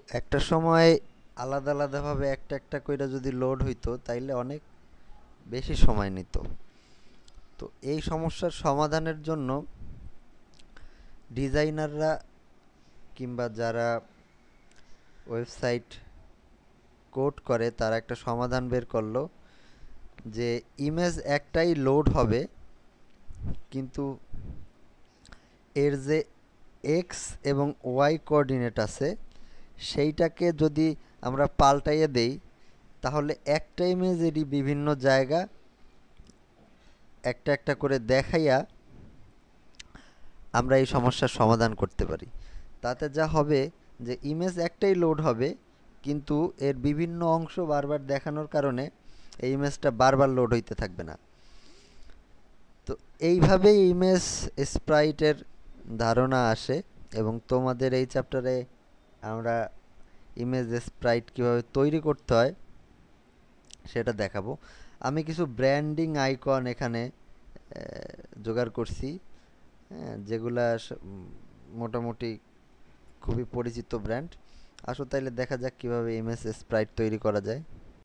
একটা সময় আলাদা আলাদাভাবে একটা একটা কইরা যদি লোড হইতো তাইলে অনেক বেশি সময় নিত। তো এই সমস্যার সমাধানের জন্য ডিজাইনাররা কিংবা যারা ওয়েবসাইট কোড করে তারা একটা সমাধান বের করলো যে ইমেজ একটাই লোড হবে, কিন্তু এর যে এক্স এবং ওয়াই কোঅর্ডিনেট আছে সেইটাকে যদি আমরা পাল্টাইয়ে দেই তাহলে একটা ইমেজেরই বিভিন্ন জায়গা একটা একটা করে দেখাইয়া আমরা এই সমস্যার সমাধান করতে পারি। তাতে যা হবে যে ইমেজ একটাই লোড হবে, কিন্তু এর বিভিন্ন অংশ বারবার দেখানোর কারণে এই ইমেজটা বারবার লোড হইতে থাকবে না। তো এইভাবেই ইমেজ স্প্রাইটের ধারণা আসে, এবং তোমাদের এই চ্যাপ্টারে আমরা ইমেজ স্প্রাইট কীভাবে তৈরি করতে হয় সেটা দেখাবো। আমি কিছু ব্র্যান্ডিং আইকন এখানে জোগাড় করছি, হ্যাঁ, যেগুলা মোটামুটি খুবই পরিচিত ব্র্যান্ড। আসো তাইলে দেখা যাক কিভাবে ইমেজ স্প্রাইট তৈরি করা যায়।